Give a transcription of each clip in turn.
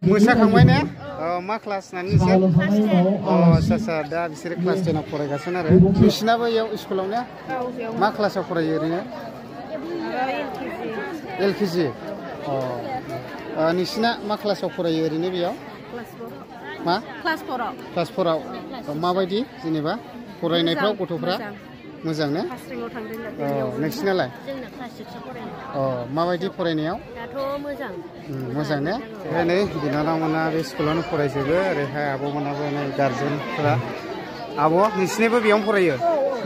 मोसाखांबाय ने मा क्लास ना नोंसोर आচ্ছা दा बिसोरो क्लास 10 आव फरायगासिनो आरो नोंसिनाबो इयाव स्कुलाव ने मा क्लासाव फरायो ओरैनो एलकेजि नोंसिना मा क्लासाव फरायो ओरैनो बेयाव मा क्लास 4 आव माबायदि जेनेबा फरायनायफ्राव गथ'फ्रा मोजां ने नोंसिनालाय माबायदि फरायनायाव मोजां ने नै बिनानावमोना बे स्कुलावनो फरायजोबो ओरैहाय आब'मोनाबो नै गार्जेनफोरा आब' नोंसिनिबो बेयावनो फरायो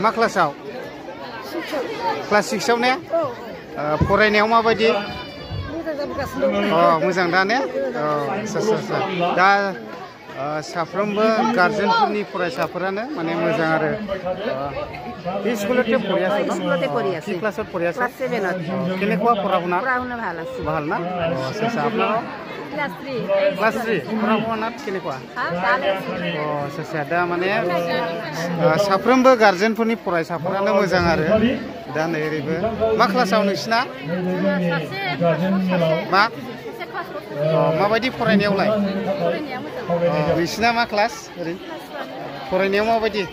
मा क्लासाव क्लास 6 आव ने फरायनायाव माबायदि मोजां दा ने आচ্ছা दा साफ्रोमबो गार्जेनफोरनि फरायसाफोरानो माने मोजां आरो बे स्कुलতে পড়ি আছে কি ক্লাসত পড়ি আছে ক্লাস 7 কেনেকুৱা পঢ়া-শুনা ভাল না আচ্ছা আপনারা ক্লাস 3 পঢ়া-শুনাত কেনেকুৱা আচ্ছা दा माने साफ्रोमबो गार्जेनफोरनि फरायसाफोरानो मोजां आरो दा नै ओरैबो मा क्लासाव नोंसिना मा माबायदि फरायनायावलाय नोंसिना मा क्लास ओरै फरायनायाव माबायदि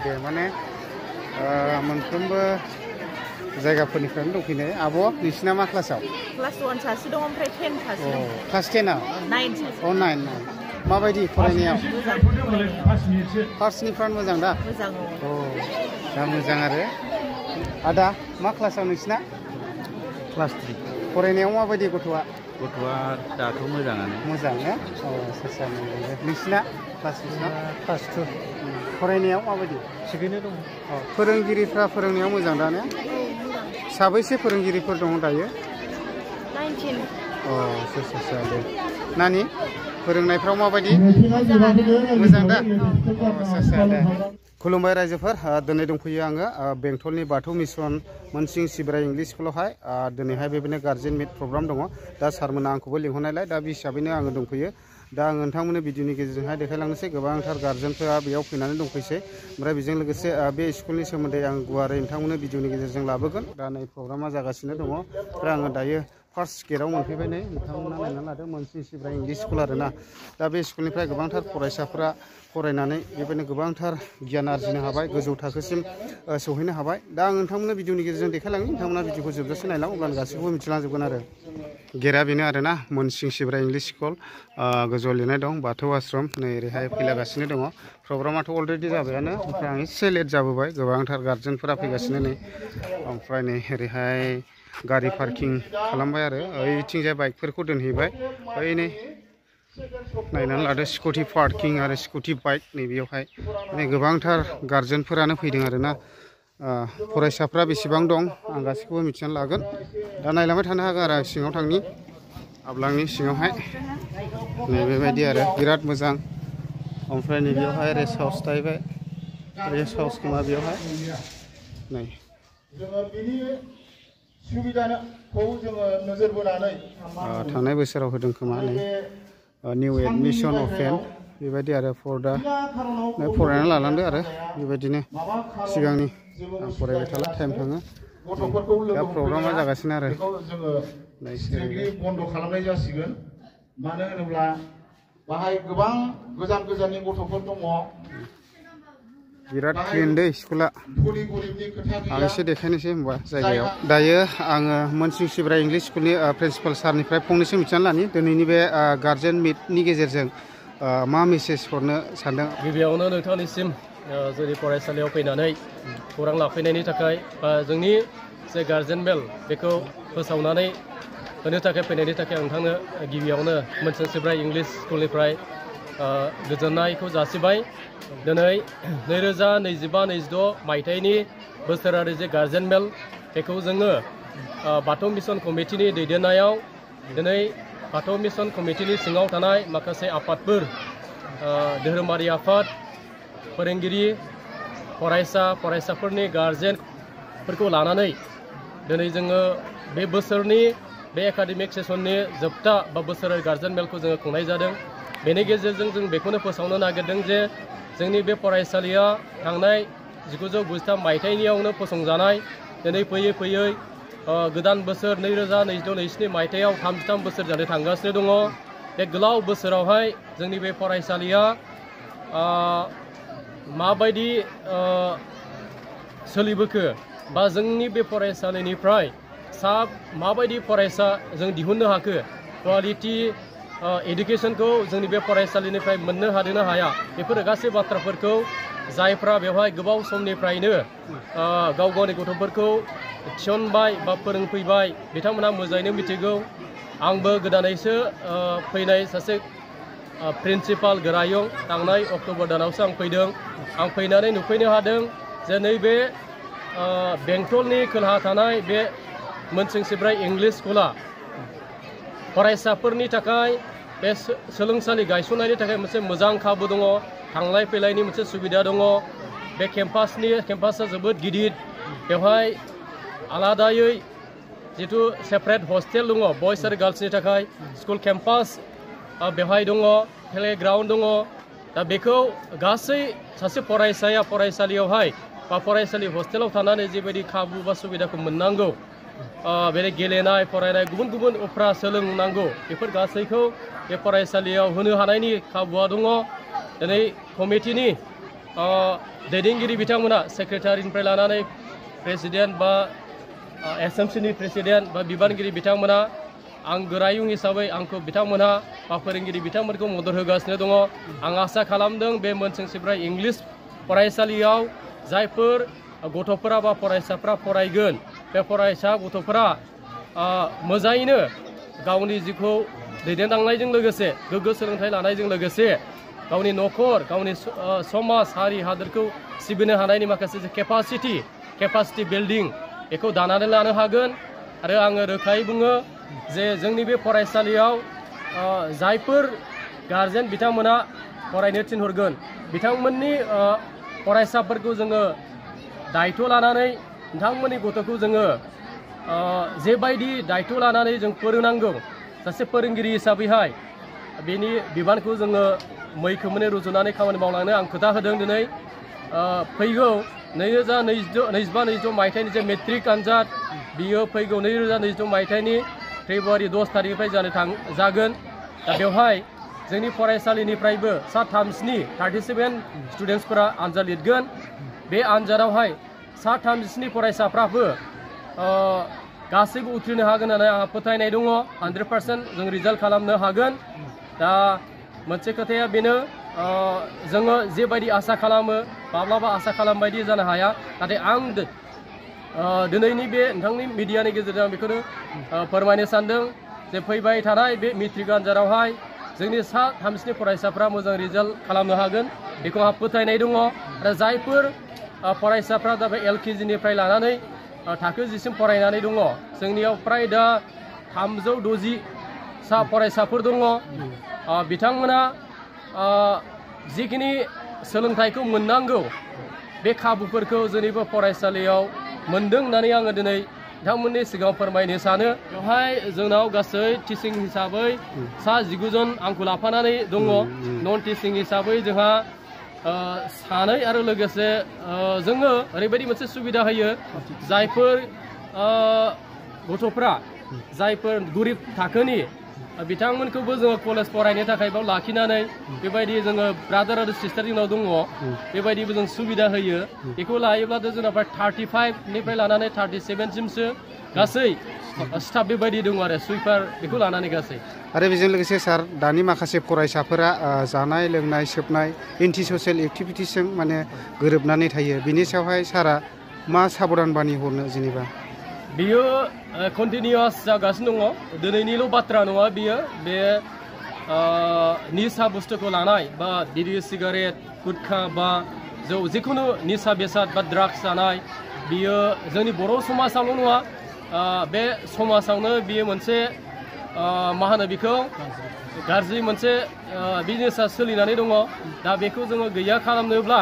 दे माने मोनफ्रोमबो जायगाफोरनिफ्रायनो दंफैनाय आब' नोंसिना मा क्लासाव क्लास 1 सासे दं ओमफ्राय 10 सासे दं क्लास 10 आव 9 माबायदि फरायनायाव फार्स्टनिफ्राय मोजां दा दा मोजां आरो आदा मा क्लासाव नोंसिना क्लास 3 फरायनायाव माबायदि गथ'आ दाथ' मोजां ने आচ্ছা नोंसिना क्लास 2 फरायनायाव माबायदि थिगैनो दं फोरोंगिरिफ्रा फोरोंनायाव मोजां दा ने साबैसे फोरोंगिरिफोर दं दायो 19 आচ্ছা दे नानि फोरोंनायफ्राव माबायदि मोजां दा आচ্ছা दे खुलुमबाय रायजोफोर दिनै दंफैयो आङो बेंटलनि बाथौ मिसन मोनसिं सिब्राय इंलिश स्कुलावहाय दिनैहाय बेबायदिनो गार्जेन मिट प्रग्राम दङ दा सारमोना आंखौबो लिंहरनायलाय दा बे हिसाबैनो आङो दंफैयो दा आं नोंथांमोननो भिडिअनि गेजेरजोंहाय देखायलांनोसै गोबांथार गार्जेनफोरा बेयाव फैनानै दंफैसै ओमफ्राय बेजों लोगोसे बे स्कुलनि सोमोन्दै आं गुवारै नोंथांमोननो भिडिअनि गेजेरजों लाबोगोन दा नै प्रग्रामा जागासिनो दङ ओमफ्राय आङो दायो फार्स्ट गेटआव मोनफैबाय नै नोंथांमोना नायनानै लादों मोनसिं सिब्राय इंलिश स्कुल आरोना दा बे स्कुलनिफ्राय गोबांथार फरायसाफोरा फरायनानै बेबायदिनो गोबांथार गियान आरजिनो हाबाय गोजौ थाखोसिम सौहैनो हाबाय दा आं नोंथांमोननो भिडिअनि गेजेरजों देखायलाङो नोंथांमोना भिडिअखौ जोबजासे नायलां अब्लानो गासैखौबो मिथिलांजोबगोन आरो गेटआ बेनो आरोना मोनसिं सिब्राय इंलिश स्कुल गोजौआव लिरनाय दं बाथौ आश्रम नै ओरैहाय फैलागासिनो दङ प्रग्रामाथ' अलरेडि जाबायानो ओमफ्राय आं एसे लेट जाबोबाय गोबांथार गार्जेनफोरा फैगासिनो नै ओमफ्राय नै ओरैहाय गारि पार्किं खालामबाय आरो ओइथिंजाय बाइकफोरखौ दोनहैबाय ओइ नै नायनानै लादो स्कुटि पार्किं आरो स्कुटि बाइक नैबेयावहाय माने गोबांथार गार्जेनफोरानो फैदों आरोना फरायसाफ्रा बेसेबां दं आं गासैखौबो मिथिनानै लागोन दा नायलांबाय थानो हागोन आरो सिङाव थांनि आब्लांनि सिङावहाय नै बेबायदि आरो बिराद मोजां ओमफ्राय नैबेयावहाय रेस्ट हाउस थाहैबाय रेस्ट हाउस खोमा बेयावहाय नै थांनाय बोसोराव होदों खोमा नै निउ एडमिशन अपेन बेबायदि आरो फरदा फरायनानै लालांदो आरो बेबायदिनो सिगांनि आं फरायबाय थाला टाइम थाङो दा प्रग्रामा जागासिनो आरो बन्द खालामनाय जासिगोन मानो होनोब्ला बाहाय गोबां गोजान गोजाननि गथ'फोर दङ बिराद क्लिन दै स्कुला आं एसे देखायनोसै होनबा जायगायाव दायो आङो मोनसिं सिब्राय इंलिश स्कुलनि प्रिन्सिपाल सारनिफ्राय फंनैसो मिथिनानै लानि दिनैनि बे गार्जेन मिटनि गेजेरजों मा मेसेज हरनो सानदों गिबियावनो नोंथांनिसिम जोंनि फरायसालियाव फैनानै खौरां लाफैनायनि थाखाय जोंनि जे गार्जेन मेल बेखौ फोसावनानै होनो थाखाय फैनायनि थाखाय आं नोंथांनो गिबियावनो मोनसिं सिब्राय इंलिश स्कुलनिफ्राय गोजोननायखौ जासिबाय दिनै 2025-26 मायथाइनि बोसोरारि जे गार्जेन मेल बेखौ जोङो बाथौ मिशन कमिटिनि दैदेननायाव दिनै बाथौ मिशन कमिटिनि सिङाव थानाय माखासे आफादफोर धोरोमारि आफाद फोरोंगिरि फरायसाफोरनि गार्जेनफोरखौ लानानै दिनै जोङो बे बोसोरनि बे एकाडेमिक सेसननि जोबथा बा बोसोरारि गार्जेन मेलखौ जोङो खुंनाय जादों बेनि गेजेरजों जों बेखौनो फोसावनो नागिरदों जे जोंनि बे फरायसालिया थांनाय 1993 मायथाइनियावनो फसंजानाय दिनै फैयै गोदान बोसोर 2026-27 मायथाइयाव 33 बोसोर जानो थांगासिनो दङ। बे गोलाव बोसोरावहाय जोंनि बे फरायसालिया माबायदि सोलिबोखो बा जोंनि बे फरायसालिनिफ्राय माबायदि फरायसा जों दिहुननो हाखो, क्वालिटी एडुकेशनखौ जोंनि बे फरायसालिनिफ्राय मोननो हादोंना हाया, बेफोर गासै बाथ्राफोरखौ जायफ्रा बेवहाय गोबाव समनिफ्रायनो गाव गावनि गथ'फोरखौ थिसनबाय बा फोरोंफैबाय बिथांमोना मोजाङैनो मिथिगौ। आंबो गोदानैसो फैनाय सासे प्रिन्सिपाल गोरायुं, थांनाय अक्ट'बर दानावसो आं फैदों। आं फैनानै नुफैनो हादों जे नैबे बेंटलनि खोलाहा थानाय बे मोनसिंसिब्राय इंलिश स्कुला फरायसाफोरनि थाखाय बे सोलोंसालि गायसननायनि थाखाय मोनसे मोजां खाबु दङ, थांलाय फैलायनि मोनसे सुबिदा दङ। बे केम्पासा जोबोद गिदिर, बेवहाय आलादायै जिथु सेपारेट हस्टेल दङ बयस आरो गार्लसनि थाखाय, स्कुल केम्पास बेवहाय दङ, प्लेग्राउन्ड दङ। दा बेखौ गासै सासे फरायसाया फरायसालियावहाय बा फरायसालि हस्टेलाव थानानै जेबायदि खाबु बा सुबिदाखौ मोननांगौ, बे गेलेनाय फरायनाय गुबुन गुबुन उफ्रा सोलोंनांगौ, बेफोर गासैखौ बे फरायसालियाव होनो हानायनि खाबुआ दङ। दिनै कमिटिनि दैदेनगिरि बिथांमोना सेक्रेटारिनिफ्राय लानानै प्रेसिडेन्ट बा एसएमसिनि प्रेसिडेन्ट बा बिबानगिरि बिथांमोना, आं गोरायुं हिसाबै आंखौ बिथांमोनहा बा फोरोंगिरि बिथांमोनखौ मदद होगासिनो दङ। आं आसा खालामदों बे मोनसिंसिब्राय इंलिश फरायसालियाव जायफोर गथ'फोरा बा फरायसाफ्रा फरायगोन, बे फरायसा गथ'फोरा मोजाङैनो गावनि जिउखौ दैदेनलांनायजों लोगोसे गोग्गो सोलोंथाइ लानायजों लोगोसे गावनि न'खर, गावनि समाज, हारि, हादोरखौ सिबिनो हानायनि माखासे केपासिटि बिल्डिं बेखौ दानानै लानो हागोन। आरो आङो रोखायै बुङो जे जोंनि बे फरायसालियाव जायफोर गार्जेन बिथांमोना फरायनो थिनहरगोन, बिथांमोननि फरायसाफोरखौ जोङो दायथ' लानानै बिथांमोननि गथ'खौ जोङो जेबायदि दायथ' लानानै जों फोरोंनांगौ, सासे फोरोंगिरि हिसाबैहाय बेनि बिबानखौ जोङो मैखोमै रुजुनानै खामानि मावलांनो आं खोथा होदों। दिनै फैगौ 2025-26 मायथाइनि जे मेट्रिक आनजाद, बियो फैगौ 2026 मायथाइनि फेब्रुवारि 10 थारिखनिफ्राय जागोन। दा बेवहाय जोंनि फरायसालिनिफ्रायबो 37 स्टुडेन्टसफोरा आनजाद लिरगोन। बे आनजादावहाय 37 फरायसाफ्राबो गासैबो उथ्रिनो हागोन होननानै आंहा फोथायनाय दङ। 100% जों रिजाल्ट खालामनो हागोन। दा मोनसे खोथाया बेनो, जोङो जेबायदि आसा खालामो माब्लाबा आसा खालामबायदि जानो हाया। नाथाय आं दिनैनि बे नोंथांनि मिडियानि गेजेरजों बेखौनो फोरमायनो सानदों जे फैबाय थानाय बे मेट्रिक आनजादावहाय जोंनि 37 फरायसाफ्रा मोजां रिजाल्ट खालामनो हागोन, बेखौ आंहा फोथायनाय दङ। आरो जायफोर फरायसाफ्रा दा बे LKG-निफ्राय लानानै थाखो 10सिम फरायनानै दङ, जोंनियाव फ्राय दा 360 फरायसाफोर दङ। बिथांमोना जिखिनि सोलोंथाइखौ मोननांगौ बे खाबुफोरखौ जोंनिबो फरायसालियाव मोनदों होननानै आङो दिनै बिथांमोननि सिगाङाव फोरमायनो सानो। बेवहाय जोंनाव गासै टिचिं हिसाबै 19 जन आंखौ लाफानानै दङ। नन टिचिं हिसाबै जोंहा 2 आरो लोगोसे जोङो ओरैबायदि मोनसे सुबिदा होयो, जायफोर गथ'फ्रा जायफोर गोरिब थाखोनि बिथांमोनखौबो जोङो कलेज फरायनो थाखाय बाव लाखिनानै बेबायदि जोङो ब्रादार आरो सिस्टार जोंनाव दङ, बेबायदिबो जों सुबिदा होयो। बेखौ लायोब्लाथ' जोंनाव 35निफ्राय लानानै 37सिमसो गासै स्टाफ बेबायदि दङ आरो सुइपार बेखौ लानानै गासै। आरो बेजों लोगोसे सार, दानि माखासे फरायसाफोरा जानाय लोंनाय सोबनाय एन्टि ससियेल एक्टिभिटिसजों माने गोरोबनानै थायो, बिनि सायावहाय सारा मा साबधान बानि हरनो जेनेबा? बियो कन्टिनिउआस जागासिनो दङ, दिनैनिल' बाथ्रा नङा बियो। बे निसा बुस्थुखौ लानाय बा बिरि सिगारेट गुटखा बा जौ जिखुनु निसा बेसाद बा ड्राग्स जानाय, बियो जोंनि बर' समाजावल' नङा, बे समाजावनो बियो मोनसे मा होनो बेखौ गाज्रि मोनसे बिजनेसा सोलिनानै दङ। दा बेखौ जोङो गैया खालामनोब्ला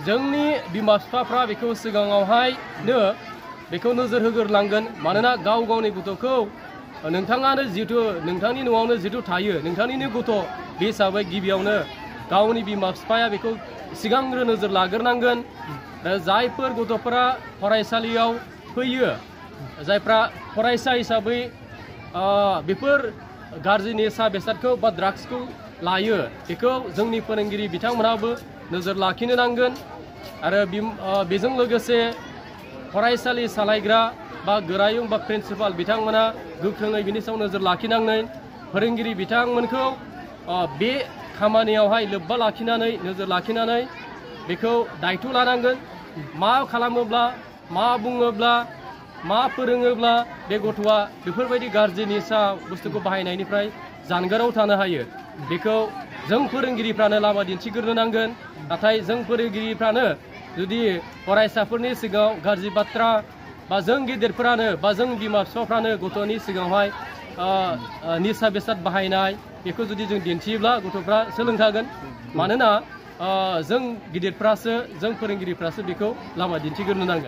जोंनि बिमा बिफाफ्रा बेखौ सिगाङावहायनो बेखौ नोजोर होग्रोनांगोन। मानोना गाव गावनि गथ'खौ नोंथाङानो जिहेतु नोंथांनि न'आवनो जिहेतु थायो, नोंथांनिनो गथ' बे हिसाबै गिबियावनो गावनि बिमा बिफाया बेखौ सिगांग्रो नोजोर लाग्रोनांगोन। जायफोर गथ'फोरा फरायसालियाव फैयो जायफ्रा फरायसा हिसाबै बेफोर गाज्रि निसा बेसादखौ बा ड्राग्सखौ लायो बेखौ जोंनि फोरोंगिरि बिथांमोनाबो नोजोर लाखिनो नांगोन आरो बेजों लोगोसे फरायसालि सालायग्रा बा गोरायुं बा प्रिन्सिपाल बिथांमोना गोख्रोङै बिनि सायाव नोजोर लाखिनांगोन फोरोंगिरि बिथांमोनखौ बे खामानियावहाय लोब्बा लाखिनानै नोजोर लाखिनानै बेखौ दायथ' लानांगोन मा खालामोब्ला मा बुङोब्ला मा फोरोङोब्ला बे गथ'आ बेफोरबायदि गाज्रि निसा बुस्थुखौ बाहायनायनिफ्राय जानगाराव थानो हायो बेखौ जों फोरोंगिरिफ्रानो लामा दिन्थिग्रोनो नांगोन नाथाय जों फोरोंगिरिफ्रानो जुदि फरायसाफोरनि सिगाङाव गाज्रि बाथ्रा बा जों गिदिरफोरानो बा जों बिमा बिफाफ्रानो गथ'नि सिगाङावहाय निसा बेसाद बाहायनाय बेखौ जुदि जों दिन्थियोब्ला गथ'फ्रा सोलोंखागोन मानोना जों गिदिरफ्रासो जों फोरोंगिरिफ्रासो बेखौ लामा दिन्थिग्रोनो नांगोन